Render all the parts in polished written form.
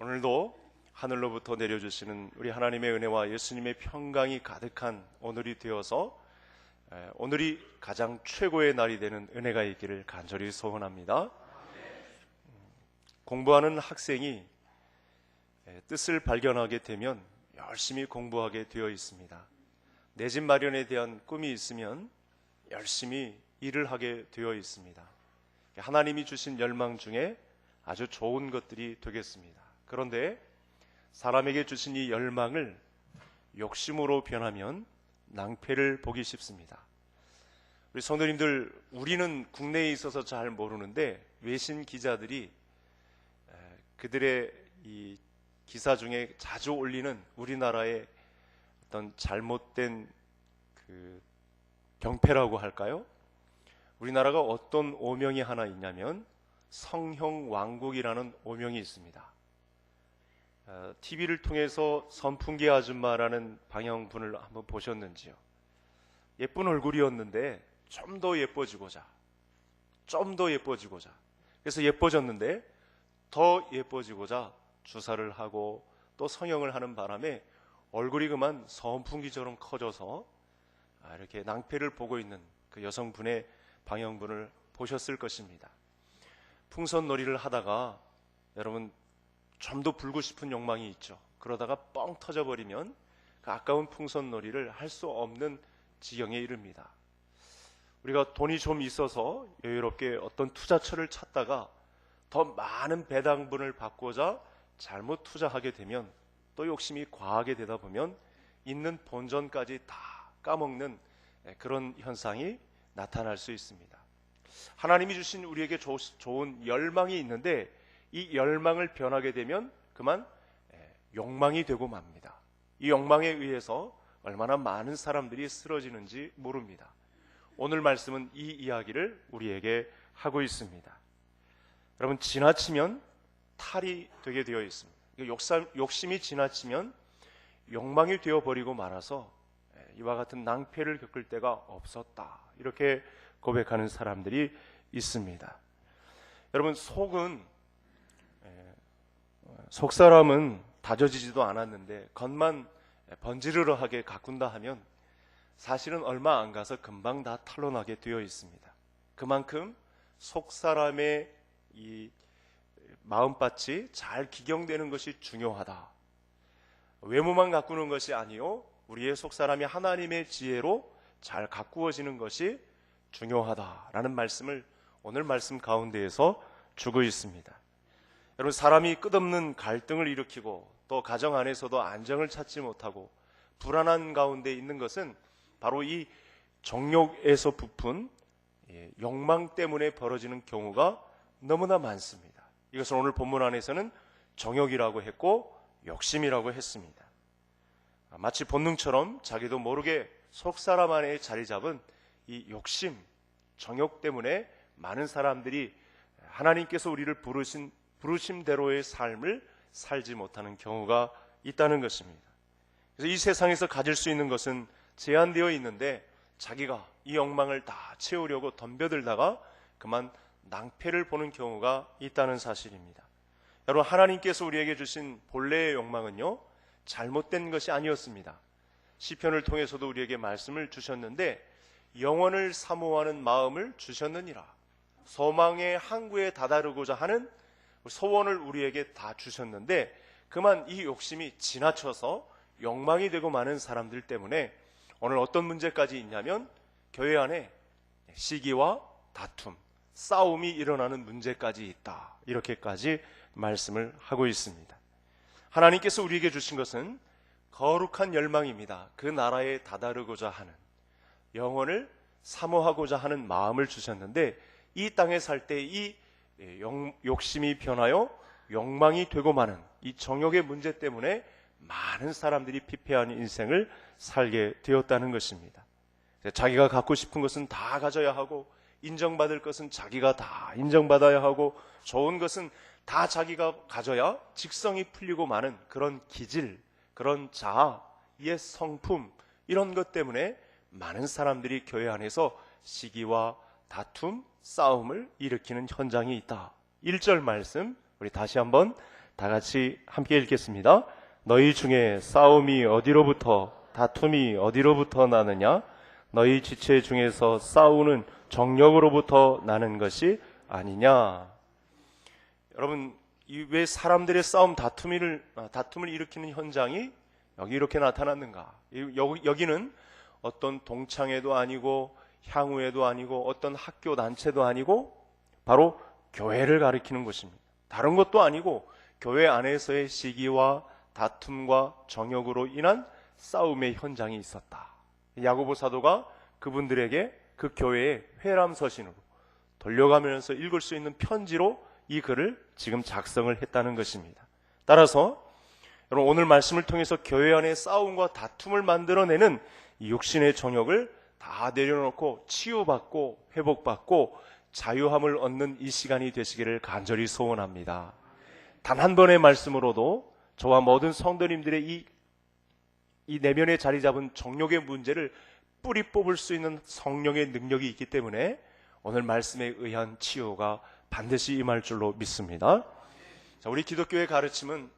오늘도 하늘로부터 내려주시는 우리 하나님의 은혜와 예수님의 평강이 가득한 오늘이 되어서 오늘이 가장 최고의 날이 되는 은혜가 있기를 간절히 소원합니다. 공부하는 학생이 뜻을 발견하게 되면 열심히 공부하게 되어 있습니다. 내 집 마련에 대한 꿈이 있으면 열심히 일을 하게 되어 있습니다. 하나님이 주신 열망 중에 아주 좋은 것들이 되겠습니다. 그런데 사람에게 주신 이 열망을 욕심으로 변하면 낭패를 보기 쉽습니다. 우리 성도님들, 우리는 국내에 있어서 잘 모르는데 외신 기자들이 그들의 이 기사 중에 자주 올리는 우리나라의 어떤 잘못된 그 병폐라고 할까요? 우리나라가 어떤 오명이 하나 있냐면 성형 왕국이라는 오명이 있습니다. TV를 통해서 선풍기 아줌마라는 방영분을 한번 보셨는지요? 예쁜 얼굴이었는데 좀 더 예뻐지고자 그래서 예뻐졌는데 더 예뻐지고자 주사를 하고 또 성형을 하는 바람에 얼굴이 그만 선풍기처럼 커져서 이렇게 낭패를 보고 있는 그 여성분의 방영분을 보셨을 것입니다. 풍선놀이를 하다가 여러분 좀 더 불고 싶은 욕망이 있죠. 그러다가 뻥 터져버리면 그 아까운 풍선놀이를 할 수 없는 지경에 이릅니다. 우리가 돈이 좀 있어서 여유롭게 어떤 투자처를 찾다가 더 많은 배당분을 받고자 잘못 투자하게 되면 또 욕심이 과하게 되다 보면 있는 본전까지 다 까먹는 그런 현상이 나타날 수 있습니다. 하나님이 주신 우리에게 좋은 열망이 있는데 이 열망을 변하게 되면 그만 욕망이 되고 맙니다. 이 욕망에 의해서 얼마나 많은 사람들이 쓰러지는지 모릅니다. 오늘 말씀은 이 이야기를 우리에게 하고 있습니다. 여러분, 지나치면 탈이 되게 되어 있습니다. 욕심이 지나치면 욕망이 되어버리고 말아서 이와 같은 낭패를 겪을 때가 없었다, 이렇게 고백하는 사람들이 있습니다. 여러분, 속사람은 다져지지도 않았는데 겉만 번지르르하게 가꾼다 하면 사실은 얼마 안 가서 금방 다 탄로나게 되어 있습니다. 그만큼 속사람의 이 마음밭이 잘 기경되는 것이 중요하다. 외모만 가꾸는 것이 아니요, 우리의 속사람이 하나님의 지혜로 잘 가꾸어지는 것이 중요하다라는 말씀을 오늘 말씀 가운데에서 주고 있습니다. 여러분, 사람이 끝없는 갈등을 일으키고 또 가정 안에서도 안정을 찾지 못하고 불안한 가운데 있는 것은 바로 이 정욕에서 부푼 욕망 때문에 벌어지는 경우가 너무나 많습니다. 이것을 오늘 본문 안에서는 정욕이라고 했고 욕심이라고 했습니다. 마치 본능처럼 자기도 모르게 속사람 안에 자리 잡은 이 욕심, 정욕 때문에 많은 사람들이 하나님께서 우리를 부르심대로의 삶을 살지 못하는 경우가 있다는 것입니다. 그래서 이 세상에서 가질 수 있는 것은 제한되어 있는데 자기가 이 욕망을 다 채우려고 덤벼들다가 그만 낭패를 보는 경우가 있다는 사실입니다. 여러분, 하나님께서 우리에게 주신 본래의 욕망은요, 잘못된 것이 아니었습니다. 시편을 통해서도 우리에게 말씀을 주셨는데 영원을 사모하는 마음을 주셨느니라. 소망의 항구에 다다르고자 하는 소원을 우리에게 다 주셨는데 그만 이 욕심이 지나쳐서 욕망이 되고 많은 사람들 때문에 오늘 어떤 문제까지 있냐면 교회 안에 시기와 다툼, 싸움이 일어나는 문제까지 있다, 이렇게까지 말씀을 하고 있습니다. 하나님께서 우리에게 주신 것은 거룩한 열망입니다. 그 나라에 다다르고자 하는, 영혼을 사모하고자 하는 마음을 주셨는데 이 땅에 살 때 이 욕심이 변하여 욕망이 되고 마는 이 정욕의 문제 때문에 많은 사람들이 피폐한 인생을 살게 되었다는 것입니다. 자기가 갖고 싶은 것은 다 가져야 하고 인정받을 것은 자기가 다 인정받아야 하고 좋은 것은 다 자기가 가져야 직성이 풀리고 마는 그런 기질, 그런 자아, 옛 성품, 이런 것 때문에 많은 사람들이 교회 안에서 시기와 다툼, 싸움을 일으키는 현장이 있다. 1절 말씀 우리 다시 한번 다 같이 함께 읽겠습니다. 너희 중에 싸움이 어디로부터, 다툼이 어디로부터 나느냐? 너희 지체 중에서 싸우는 정력으로부터 나는 것이 아니냐? 여러분, 왜 사람들의 싸움, 다툼을 일으키는 현장이 여기 이렇게 나타났는가? 여기는 어떤 동창회도 아니고 향후회도 아니고 어떤 학교 단체도 아니고 바로 교회를 가리키는 곳입니다. 다른 것도 아니고 교회 안에서의 시기와 다툼과 정욕으로 인한 싸움의 현장이 있었다. 야고보 사도가 그분들에게 그 교회의 회람 서신으로 돌려가면서 읽을 수 있는 편지로 이 글을 지금 작성을 했다는 것입니다. 따라서 여러분, 오늘 말씀을 통해서 교회 안의 싸움과 다툼을 만들어내는 이 육신의 정욕을 다 내려놓고 치유받고 회복받고 자유함을 얻는 이 시간이 되시기를 간절히 소원합니다. 단 한 번의 말씀으로도 저와 모든 성도님들의 이 내면에 자리 잡은 정욕의 문제를 뿌리 뽑을 수 있는 성령의 능력이 있기 때문에 오늘 말씀에 의한 치유가 반드시 임할 줄로 믿습니다. 자, 우리 기독교의 가르침은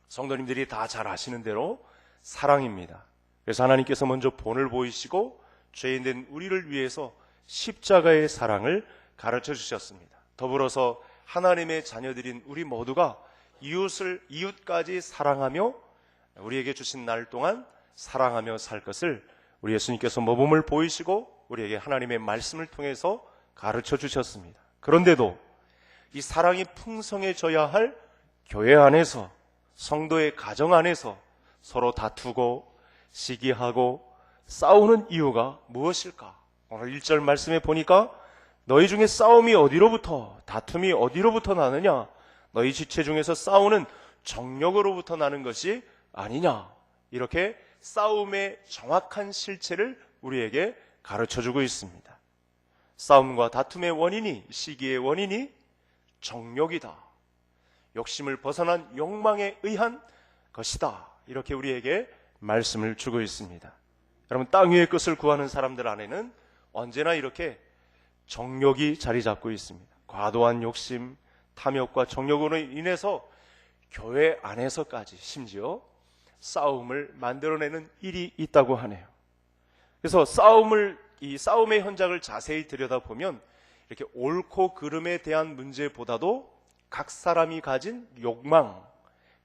성도님들이 다 잘 아시는 대로 사랑입니다. 그래서 하나님께서 먼저 본을 보이시고 죄인된 우리를 위해서 십자가의 사랑을 가르쳐 주셨습니다. 더불어서 하나님의 자녀들인 우리 모두가 이웃까지 사랑하며 우리에게 주신 날 동안 사랑하며 살 것을 우리 예수님께서 모범을 보이시고 우리에게 하나님의 말씀을 통해서 가르쳐 주셨습니다. 그런데도 이 사랑이 풍성해져야 할 교회 안에서, 성도의 가정 안에서 서로 다투고 시기하고 싸우는 이유가 무엇일까? 오늘 1절 말씀에 보니까 너희 중에 싸움이 어디로부터, 다툼이 어디로부터 나느냐? 너희 지체 중에서 싸우는 정력으로부터 나는 것이 아니냐? 이렇게 싸움의 정확한 실체를 우리에게 가르쳐주고 있습니다. 싸움과 다툼의 원인이, 시기의 원인이 정욕이다. 욕심을 벗어난 욕망에 의한 것이다. 이렇게 우리에게 말씀을 주고 있습니다. 여러분, 땅 위의 것을 구하는 사람들 안에는 언제나 이렇게 정욕이 자리 잡고 있습니다. 과도한 욕심, 탐욕과 정욕으로 인해서 교회 안에서까지 심지어 싸움을 만들어내는 일이 있다고 하네요. 그래서 이 싸움의 현장을 자세히 들여다보면 이렇게 옳고 그름에 대한 문제보다도 각 사람이 가진 욕망,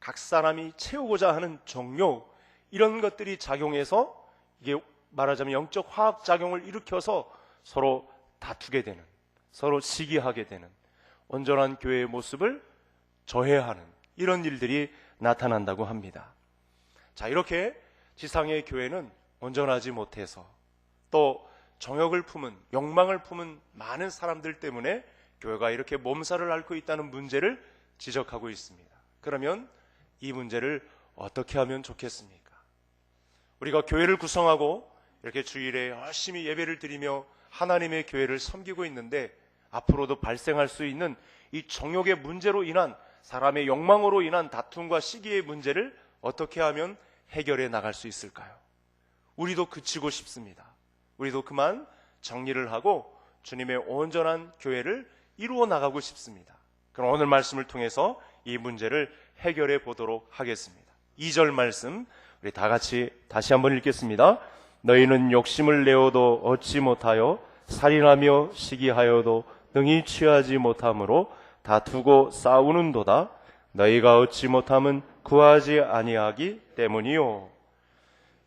각 사람이 채우고자 하는 정욕, 이런 것들이 작용해서 이게 말하자면 영적 화학 작용을 일으켜서 서로 다투게 되는, 서로 시기하게 되는, 온전한 교회의 모습을 저해하는 이런 일들이 나타난다고 합니다. 자, 이렇게 지상의 교회는 온전하지 못해서 또 정욕을 품은, 욕망을 품은 많은 사람들 때문에 교회가 이렇게 몸살을 앓고 있다는 문제를 지적하고 있습니다. 그러면 이 문제를 어떻게 하면 좋겠습니까? 우리가 교회를 구성하고 이렇게 주일에 열심히 예배를 드리며 하나님의 교회를 섬기고 있는데 앞으로도 발생할 수 있는 이 정욕의 문제로 인한, 사람의 욕망으로 인한 다툼과 시기의 문제를 어떻게 하면 해결해 나갈 수 있을까요? 우리도 그치고 싶습니다. 우리도 그만 정리를 하고 주님의 온전한 교회를 이루어 나가고 싶습니다. 그럼 오늘 말씀을 통해서 이 문제를 해결해 보도록 하겠습니다. 2절 말씀 우리 다 같이 다시 한번 읽겠습니다. 너희는 욕심을 내어도 얻지 못하여 살인하며 시기하여도 능히 취하지 못함으로 다투고 싸우는도다. 너희가 얻지 못함은 구하지 아니하기 때문이요.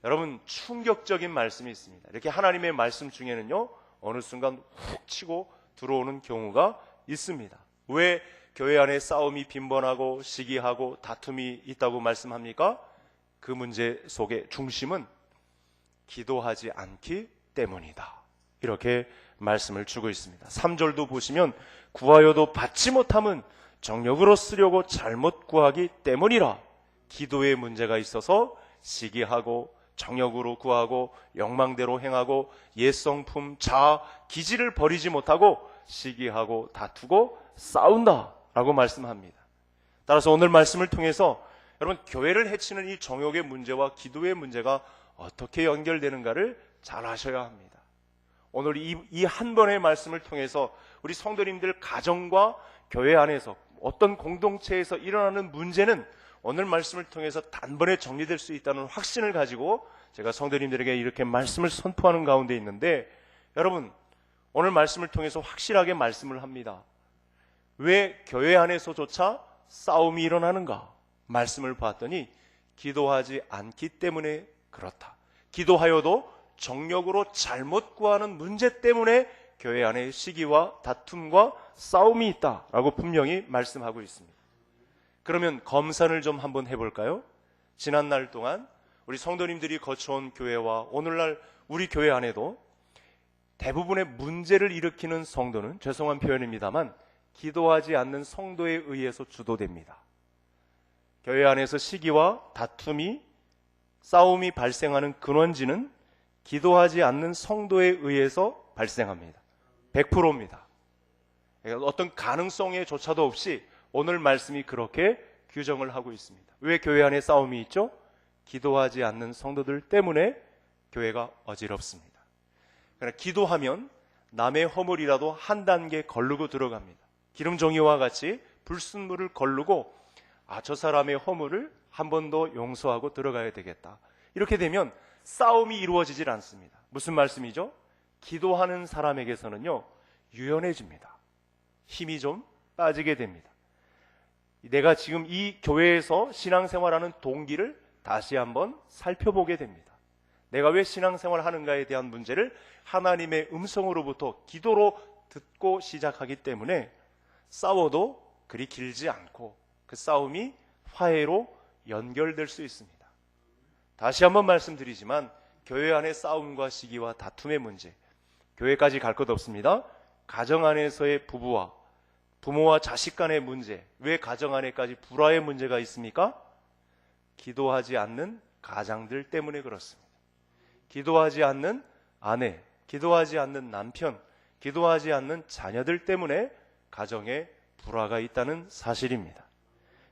여러분, 충격적인 말씀이 있습니다. 이렇게 하나님의 말씀 중에는요, 어느 순간 훅 치고 들어오는 경우가 있습니다. 왜 교회 안에 싸움이 빈번하고 시기하고 다툼이 있다고 말씀합니까? 그 문제 속의 중심은 기도하지 않기 때문이다. 이렇게 말씀을 주고 있습니다. 3절도 보시면 구하여도 받지 못함은 정력으로 쓰려고 잘못 구하기 때문이라. 기도에 문제가 있어서 시기하고 정력으로 구하고 욕망대로 행하고 옛성품, 자아, 기질을 버리지 못하고 시기하고 다투고 싸운다라고 말씀합니다. 따라서 오늘 말씀을 통해서 여러분, 교회를 해치는 이 정욕의 문제와 기도의 문제가 어떻게 연결되는가를 잘 아셔야 합니다. 오늘 이 한 번의 말씀을 통해서 우리 성도님들 가정과 교회 안에서 어떤 공동체에서 일어나는 문제는 오늘 말씀을 통해서 단번에 정리될 수 있다는 확신을 가지고 제가 성도님들에게 이렇게 말씀을 선포하는 가운데 있는데, 여러분 오늘 말씀을 통해서 확실하게 말씀을 합니다. 왜 교회 안에서조차 싸움이 일어나는가? 말씀을 봤더니 기도하지 않기 때문에 그렇다. 기도하여도 정력으로 잘못 구하는 문제 때문에 교회 안에 시기와 다툼과 싸움이 있다라고 분명히 말씀하고 있습니다. 그러면 검산을 좀 한번 해볼까요? 지난 날 동안 우리 성도님들이 거쳐온 교회와 오늘날 우리 교회 안에도 대부분의 문제를 일으키는 성도는, 죄송한 표현입니다만, 기도하지 않는 성도에 의해서 주도됩니다. 교회 안에서 시기와 다툼이, 싸움이 발생하는 근원지는 기도하지 않는 성도에 의해서 발생합니다. 100%입니다. 어떤 가능성에조차도 없이 오늘 말씀이 그렇게 규정을 하고 있습니다. 왜 교회 안에 싸움이 있죠? 기도하지 않는 성도들 때문에 교회가 어지럽습니다. 그러나 기도하면 남의 허물이라도 한 단계 거르고 들어갑니다. 기름종이와 같이 불순물을 거르고 저 사람의 허물을 한 번 더 용서하고 들어가야 되겠다. 이렇게 되면 싸움이 이루어지질 않습니다. 무슨 말씀이죠? 기도하는 사람에게서는요, 유연해집니다. 힘이 좀 빠지게 됩니다. 내가 지금 이 교회에서 신앙생활하는 동기를 다시 한번 살펴보게 됩니다. 내가 왜 신앙생활 하는가에 대한 문제를 하나님의 음성으로부터 기도로 듣고 시작하기 때문에 싸워도 그리 길지 않고 그 싸움이 화해로 연결될 수 있습니다. 다시 한번 말씀드리지만 교회 안의 싸움과 시기와 다툼의 문제, 교회까지 갈 것 없습니다. 가정 안에서의 부모와 자식 간의 문제, 왜 가정 안에까지 불화의 문제가 있습니까? 기도하지 않는 가장들 때문에 그렇습니다. 기도하지 않는 아내, 기도하지 않는 남편, 기도하지 않는 자녀들 때문에 가정에 불화가 있다는 사실입니다.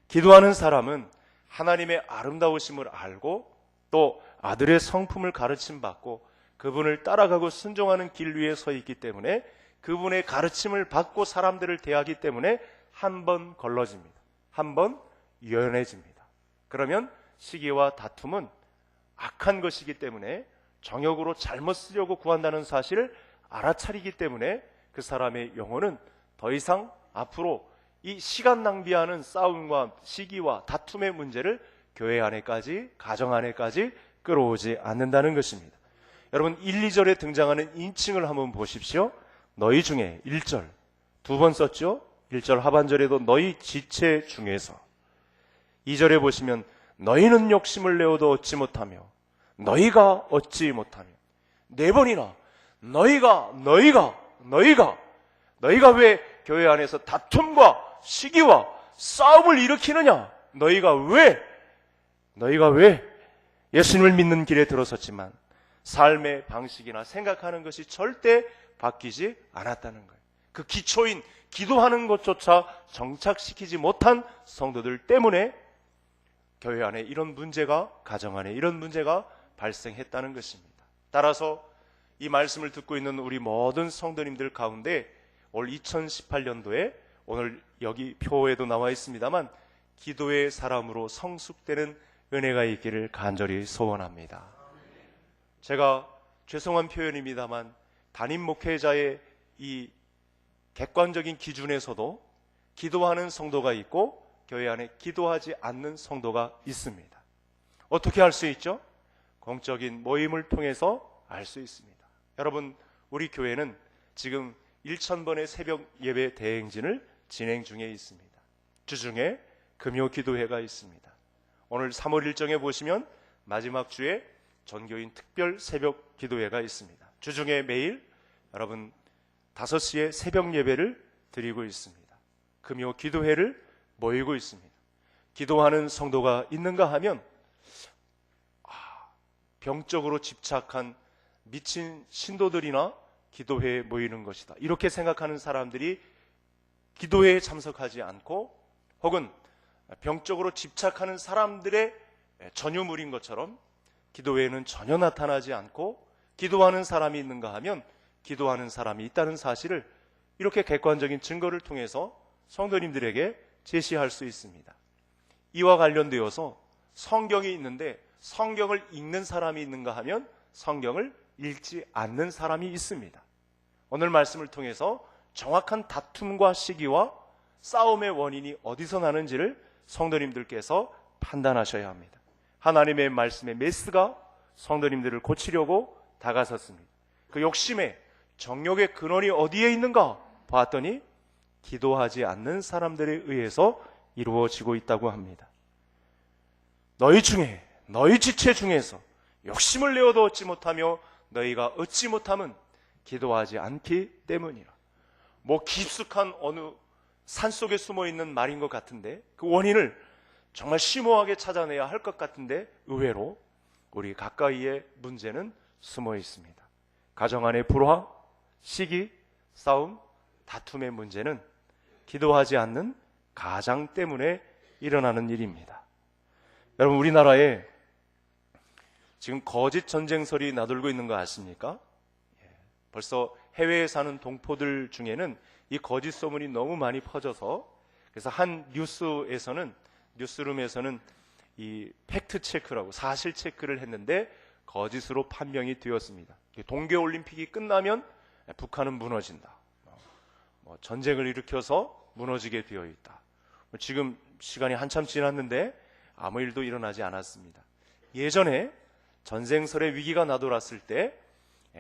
기도하는 사람은 하나님의 아름다우심을 알고 또 아들의 성품을 가르침 받고 그분을 따라가고 순종하는 길 위에 서 있기 때문에, 그분의 가르침을 받고 사람들을 대하기 때문에 한 번 걸러집니다. 한 번 유연해집니다. 그러면 시기와 다툼은 악한 것이기 때문에 정욕으로 잘못 쓰려고 구한다는 사실을 알아차리기 때문에 그 사람의 영혼은 더 이상 앞으로 이 시간 낭비하는 싸움과 시기와 다툼의 문제를 교회 안에까지, 가정 안에까지 끌어오지 않는다는 것입니다. 여러분 1, 2절에 등장하는 인칭을 한번 보십시오. 너희 중에 1절 두 번 썼죠. 1절 하반절에도 너희 지체 중에서, 2절에 보시면 너희는 욕심을 내어도 얻지 못하며 너희가 얻지 못하며, 4번이나 너희가 왜 교회 안에서 다툼과 시기와 싸움을 일으키느냐? 너희가 왜 예수님을 믿는 길에 들어섰지만 삶의 방식이나 생각하는 것이 절대 바뀌지 않았다는 거예요. 그 기초인 기도하는 것조차 정착시키지 못한 성도들 때문에 교회 안에 이런 문제가, 가정 안에 이런 문제가 발생했다는 것입니다. 따라서 이 말씀을 듣고 있는 우리 모든 성도님들 가운데 올 2018년도에 오늘 여기 표에도 나와 있습니다만 기도의 사람으로 성숙되는 은혜가 있기를 간절히 소원합니다. 제가 죄송한 표현입니다만 담임 목회자의 이 객관적인 기준에서도 기도하는 성도가 있고 교회 안에 기도하지 않는 성도가 있습니다. 어떻게 알 수 있죠? 공적인 모임을 통해서 알 수 있습니다. 여러분, 우리 교회는 지금 1000번의 새벽 예배 대행진을 진행 중에 있습니다. 주중에 금요 기도회가 있습니다. 오늘 3월 일정에 보시면 마지막 주에 전교인 특별 새벽 기도회가 있습니다. 주중에 매일 여러분 5시에 새벽 예배를 드리고 있습니다. 금요 기도회를 모이고 있습니다. 기도하는 성도가 있는가 하면 병적으로 집착한 미친 신도들이나 기도회에 모이는 것이다, 이렇게 생각하는 사람들이 기도회에 참석하지 않고 혹은 병적으로 집착하는 사람들의 전유물인 것처럼 기도회에는 전혀 나타나지 않고 기도하는 사람이 있는가 하면 기도하는 사람이 있다는 사실을 이렇게 객관적인 증거를 통해서 성도님들에게 제시할 수 있습니다. 이와 관련되어서 성경이 있는데 성경을 읽는 사람이 있는가 하면 성경을 읽지 않는 사람이 있습니다. 오늘 말씀을 통해서 정확한 다툼과 시기와 싸움의 원인이 어디서 나는지를 성도님들께서 판단하셔야 합니다. 하나님의 말씀의 메스가 성도님들을 고치려고 다가섰습니다. 그 욕심의 정욕의 근원이 어디에 있는가 봤더니 기도하지 않는 사람들에 의해서 이루어지고 있다고 합니다. 너희 지체 중에서 욕심을 내어도 얻지 못하며 너희가 얻지 못함은 기도하지 않기 때문이라. 깊숙한 어느 산속에 숨어있는 말인 것 같은데 그 원인을 정말 심오하게 찾아내야 할 것 같은데 의외로 우리 가까이의 문제는 숨어 있습니다. 가정 안의 불화, 시기, 싸움, 다툼의 문제는 기도하지 않는 가장 때문에 일어나는 일입니다. 여러분, 우리나라에 지금 거짓 전쟁설이 나돌고 있는 거 아십니까? 벌써 해외에 사는 동포들 중에는 이 거짓 소문이 너무 많이 퍼져서 그래서 한 뉴스룸에서는 이 팩트 체크라고 사실 체크를 했는데 거짓으로 판명이 되었습니다. 동계올림픽이 끝나면 북한은 무너진다. 전쟁을 일으켜서 무너지게 되어 있다. 지금 시간이 한참 지났는데 아무 일도 일어나지 않았습니다. 예전에 전쟁설의 위기가 나돌았을 때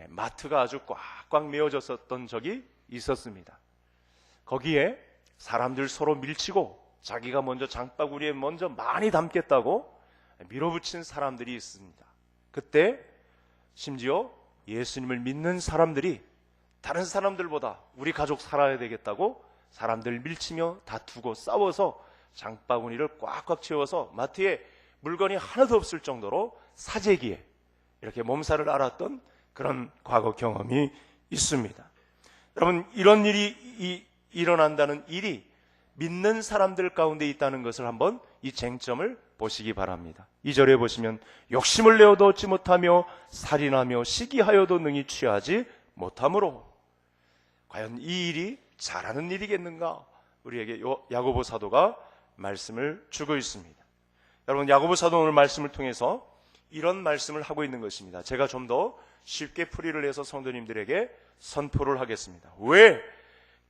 마트가 아주 꽉꽉 메워졌었던 적이 있었습니다. 거기에 사람들 서로 밀치고 자기가 먼저 장바구니에 먼저 많이 담겠다고 밀어붙인 사람들이 있습니다. 그때 심지어 예수님을 믿는 사람들이 다른 사람들보다 우리 가족 살아야 되겠다고 사람들 밀치며 다투고 싸워서 장바구니를 꽉꽉 채워서 마트에 물건이 하나도 없을 정도로 사재기에 이렇게 몸살을 앓았던 그런 과거 경험이 있습니다. 여러분, 이런 일이 일어난다는 일이 믿는 사람들 가운데 있다는 것을 한번 이 쟁점을 보시기 바랍니다. 2절에 보시면 욕심을 내어도 얻지 못하며 살인하며 시기하여도 능히 취하지 못하므로. 과연 이 일이 잘하는 일이겠는가? 우리에게 야고보 사도가 말씀을 주고 있습니다. 여러분, 야고보 사도 오늘 말씀을 통해서 이런 말씀을 하고 있는 것입니다. 제가 좀 더 쉽게 풀이를 해서 성도님들에게 선포를 하겠습니다. 왜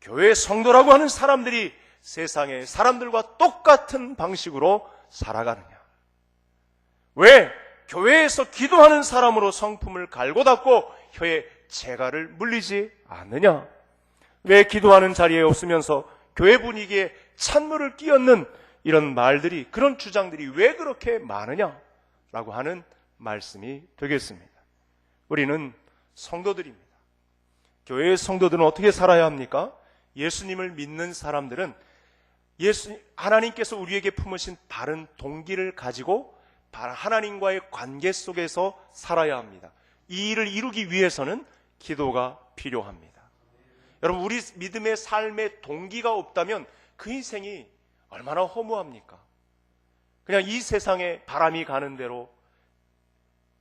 교회 성도라고 하는 사람들이 세상의 사람들과 똑같은 방식으로 살아가느냐? 왜 교회에서 기도하는 사람으로 성품을 갈고 닦고 혀에 재갈을 물리지 않느냐? 왜 기도하는 자리에 없으면서 교회 분위기에 찬물을 끼얹는 이런 말들이, 그런 주장들이 왜 그렇게 많으냐라고 하는 말씀이 되겠습니다. 우리는 성도들입니다. 교회의 성도들은 어떻게 살아야 합니까? 예수님을 믿는 사람들은 하나님께서 우리에게 품으신 바른 동기를 가지고 하나님과의 관계 속에서 살아야 합니다. 이 일을 이루기 위해서는 기도가 필요합니다. 여러분, 우리 믿음의 삶의 동기가 없다면 그 인생이 얼마나 허무합니까? 그냥 이 세상에 바람이 가는 대로,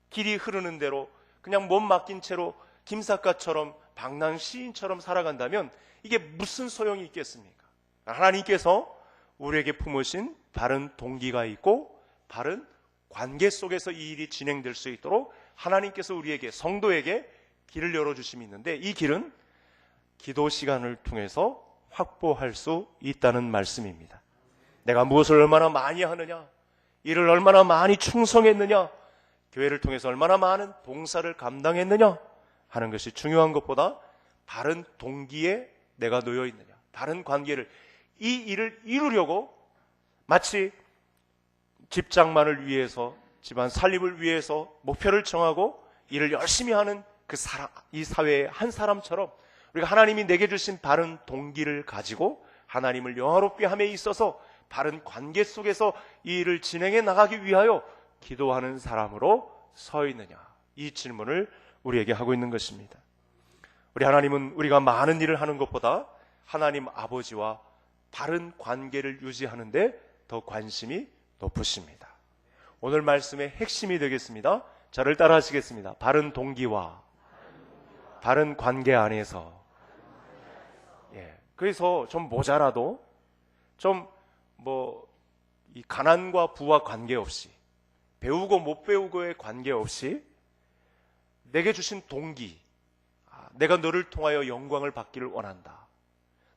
길이 흐르는 대로 그냥 몸 맡긴 채로 김삿갓처럼 방랑 시인처럼 살아간다면 이게 무슨 소용이 있겠습니까? 하나님께서 우리에게 품으신 바른 동기가 있고 바른 관계 속에서 이 일이 진행될 수 있도록 하나님께서 우리에게, 성도에게 길을 열어주심이 있는데, 이 길은 기도 시간을 통해서 확보할 수 있다는 말씀입니다. 내가 무엇을 얼마나 많이 하느냐, 일을 얼마나 많이 충성했느냐, 교회를 통해서 얼마나 많은 봉사를 감당했느냐 하는 것이 중요한 것보다 바른 동기에 내가 놓여 있느냐, 바른 관계를, 이 일을 이루려고 마치 집장만을 위해서, 집안 살림을 위해서 목표를 정하고 일을 열심히 하는 이 사회의 한 사람처럼 우리가 하나님이 내게 주신 바른 동기를 가지고 하나님을 영화롭게 함에 있어서 바른 관계 속에서 이 일을 진행해 나가기 위하여 기도하는 사람으로 서 있느냐, 이 질문을 우리에게 하고 있는 것입니다. 우리 하나님은 우리가 많은 일을 하는 것보다 하나님 아버지와 바른 관계를 유지하는데 더 관심이 높으십니다. 오늘 말씀의 핵심이 되겠습니다. 저를 따라 하시겠습니다. 바른 동기와 바른 관계 안에서. 그래서 좀 모자라도, 좀 이 가난과 부와 관계없이, 배우고 못 배우고의 관계없이 내게 주신 동기, 내가 너를 통하여 영광을 받기를 원한다.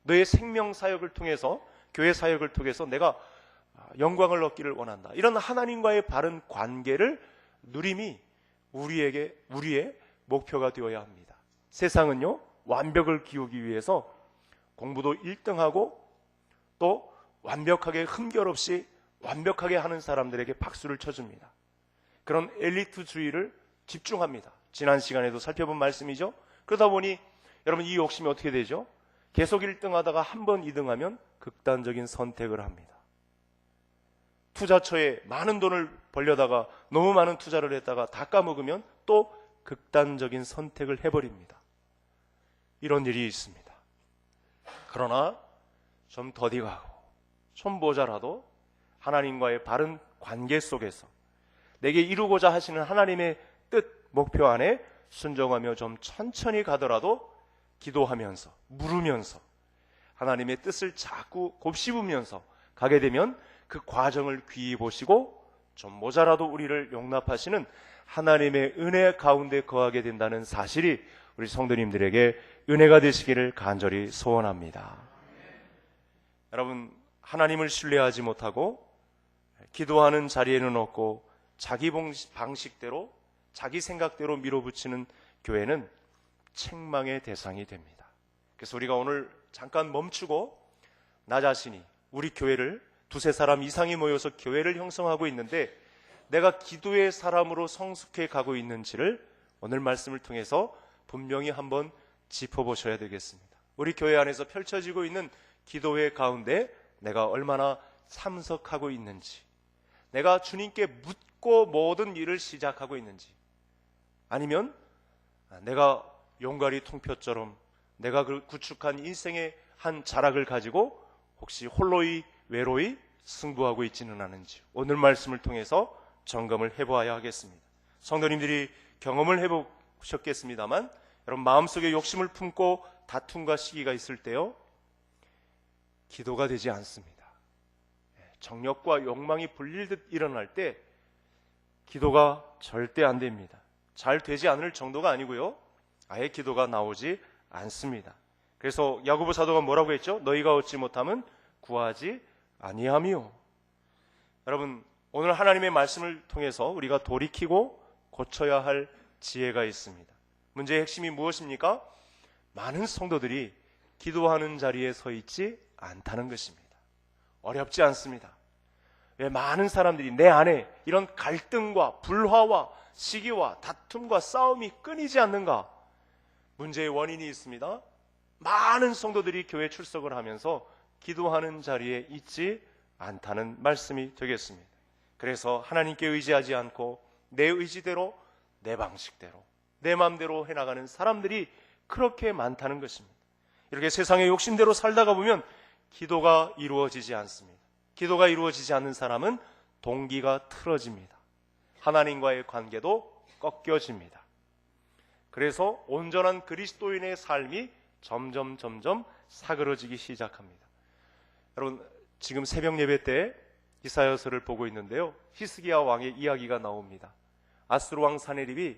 너의 생명 사역을 통해서, 교회 사역을 통해서 내가 영광을 얻기를 원한다. 이런 하나님과의 바른 관계를 누림이 우리의 목표가 되어야 합니다. 세상은요, 완벽을 기우기 위해서 공부도 1등하고 또 완벽하게 흠결 없이 완벽하게 하는 사람들에게 박수를 쳐줍니다. 그런 엘리트주의를 집중합니다. 지난 시간에도 살펴본 말씀이죠. 그러다 보니 여러분, 이 욕심이 어떻게 되죠? 계속 1등하다가 한 번 2등하면 극단적인 선택을 합니다. 투자처에 많은 돈을 벌려다가 너무 많은 투자를 했다가 다 까먹으면 또 극단적인 선택을 해버립니다. 이런 일이 있습니다. 그러나 좀 더디 가고 좀 모자라도 하나님과의 바른 관계 속에서 내게 이루고자 하시는 하나님의 뜻, 목표 안에 순종하며 좀 천천히 가더라도 기도하면서, 물으면서 하나님의 뜻을 자꾸 곱씹으면서 가게 되면 그 과정을 귀히 보시고 좀 모자라도 우리를 용납하시는 하나님의 은혜 가운데 거하게 된다는 사실이 우리 성도님들에게 은혜가 되시기를 간절히 소원합니다. 여러분, 하나님을 신뢰하지 못하고 기도하는 자리에는 없고 자기 방식대로, 자기 생각대로 밀어붙이는 교회는 책망의 대상이 됩니다. 그래서 우리가 오늘 잠깐 멈추고 나 자신이, 우리 교회를 두세 사람 이상이 모여서 교회를 형성하고 있는데 내가 기도의 사람으로 성숙해 가고 있는지를 오늘 말씀을 통해서 분명히 한번 짚어보셔야 되겠습니다. 우리 교회 안에서 펼쳐지고 있는 기도회 가운데 내가 얼마나 참석하고 있는지, 내가 주님께 묻고 모든 일을 시작하고 있는지, 아니면 내가 용가리 통표처럼 내가 구축한 인생의 한 자락을 가지고 혹시 홀로이 외로이 승부하고 있지는 않은지 오늘 말씀을 통해서 점검을 해보아야 하겠습니다. 성도님들이 경험을 해보셨겠습니다만 여러분, 마음속에 욕심을 품고 다툼과 시기가 있을 때요, 기도가 되지 않습니다. 정욕과 욕망이 불릴듯 일어날 때 기도가 절대 안 됩니다. 잘 되지 않을 정도가 아니고요, 아예 기도가 나오지 않습니다. 그래서 야고보 사도가 뭐라고 했죠? 너희가 얻지 못하면 구하지 아니하며. 여러분, 오늘 하나님의 말씀을 통해서 우리가 돌이키고 고쳐야 할 지혜가 있습니다. 문제의 핵심이 무엇입니까? 많은 성도들이 기도하는 자리에 서 있지 않다는 것입니다. 어렵지 않습니다. 왜 많은 사람들이 내 안에 이런 갈등과 불화와 시기와 다툼과 싸움이 끊이지 않는가? 문제의 원인이 있습니다. 많은 성도들이 교회 출석을 하면서 기도하는 자리에 있지 않다는 말씀이 되겠습니다. 그래서 하나님께 의지하지 않고 내 의지대로, 내 방식대로, 내 마음대로 해나가는 사람들이 그렇게 많다는 것입니다. 이렇게 세상의 욕심대로 살다가 보면 기도가 이루어지지 않습니다. 기도가 이루어지지 않는 사람은 동기가 틀어집니다. 하나님과의 관계도 꺾여집니다. 그래서 온전한 그리스도인의 삶이 점점 사그러지기 시작합니다. 여러분, 지금 새벽 예배 때 이사야서를 보고 있는데요, 히스기야 왕의 이야기가 나옵니다. 아수르 왕 사네립이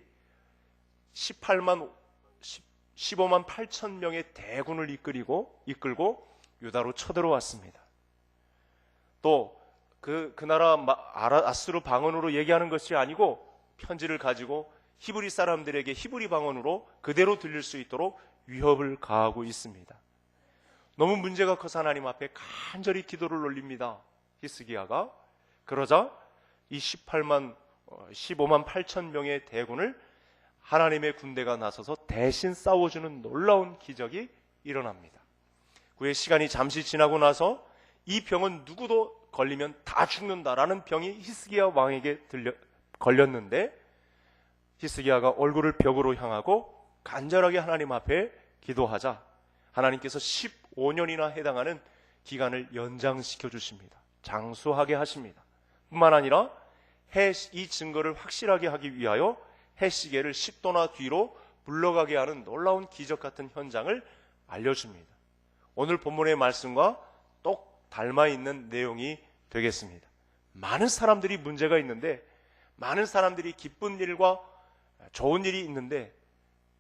15만 8천 명의 대군을 이끌고 유다로 쳐들어왔습니다. 또 그 나라 아수르 방언으로 얘기하는 것이 아니고 편지를 가지고 히브리 사람들에게 히브리 방언으로 그대로 들릴 수 있도록 위협을 가하고 있습니다. 너무 문제가 커서 하나님 앞에 간절히 기도를 올립니다. 히스기야가. 그러자 이 15만 8천 명의 대군을 하나님의 군대가 나서서 대신 싸워주는 놀라운 기적이 일어납니다. 그의 시간이 잠시 지나고 나서 이 병은 누구도 걸리면 다 죽는다라는 병이 히스기야 왕에게 걸렸는데 히스기야가 얼굴을 벽으로 향하고 간절하게 하나님 앞에 기도하자 하나님께서 15년이나 해당하는 기간을 연장시켜 주십니다. 장수하게 하십니다. 뿐만 아니라 이 증거를 확실하게 하기 위하여 해시계를 10도나 뒤로 물러가게 하는 놀라운 기적 같은 현장을 알려줍니다. 오늘 본문의 말씀과 닮아 있는 내용이 되겠습니다. 많은 사람들이 문제가 있는데, 많은 사람들이 기쁜 일과 좋은 일이 있는데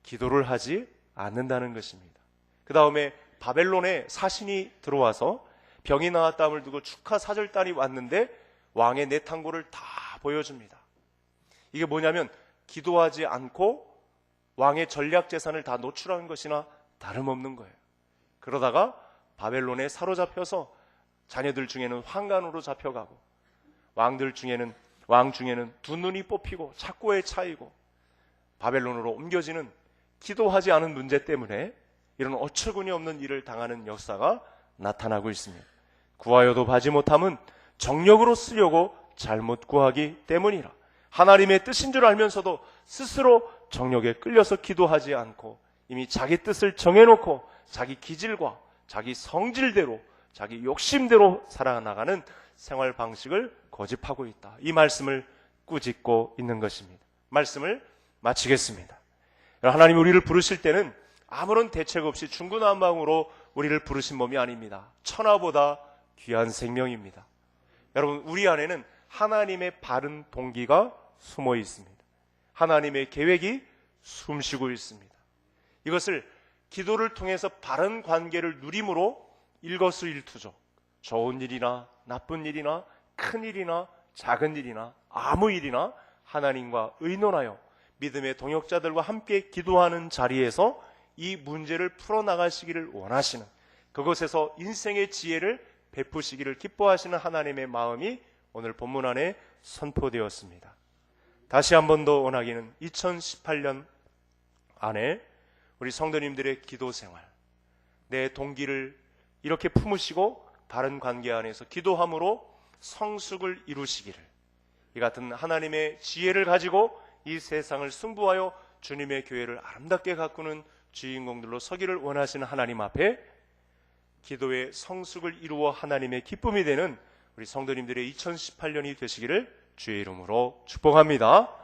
기도를 하지 않는다는 것입니다. 그 다음에 바벨론에 사신이 들어와서 병이 나았다함을 두고 축하 사절단이 왔는데 왕의 내탕고를 다 보여줍니다. 이게 뭐냐면 기도하지 않고 왕의 전략 재산을 다 노출한 것이나 다름없는 거예요. 그러다가 바벨론에 사로잡혀서 자녀들 중에는 환관으로 잡혀가고 왕 중에는 두 눈이 뽑히고 착고에 차이고 바벨론으로 옮겨지는 기도하지 않은 문제 때문에 이런 어처구니 없는 일을 당하는 역사가 나타나고 있습니다. 구하여도 받지 못함은 정력으로 쓰려고 잘못 구하기 때문이라. 하나님의 뜻인 줄 알면서도 스스로 정력에 끌려서 기도하지 않고 이미 자기 뜻을 정해놓고 자기 기질과 자기 성질대로 자기 욕심대로 살아나가는 생활 방식을 고집하고 있다. 이 말씀을 꾸짖고 있는 것입니다. 말씀을 마치겠습니다. 하나님이 우리를 부르실 때는 아무런 대책 없이 중구난방으로 우리를 부르신 몸이 아닙니다. 천하보다 귀한 생명입니다. 여러분, 우리 안에는 하나님의 바른 동기가 숨어 있습니다. 하나님의 계획이 숨쉬고 있습니다. 이것을 기도를 통해서 바른 관계를 누림으로 일거수일투족, 좋은 일이나 나쁜 일이나 큰 일이나 작은 일이나 아무 일이나 하나님과 의논하여 믿음의 동역자들과 함께 기도하는 자리에서 이 문제를 풀어나가시기를 원하시는, 그것에서 인생의 지혜를 베푸시기를 기뻐하시는 하나님의 마음이 오늘 본문 안에 선포되었습니다. 다시 한 번 더 원하기는 2018년 안에 우리 성도님들의 기도 생활, 내 동기를 이렇게 품으시고 바른 관계 안에서 기도함으로 성숙을 이루시기를, 이 같은 하나님의 지혜를 가지고 이 세상을 승부하여 주님의 교회를 아름답게 가꾸는 주인공들로 서기를 원하시는 하나님 앞에 기도의 성숙을 이루어 하나님의 기쁨이 되는 우리 성도님들의 2018년이 되시기를 주의 이름으로 축복합니다.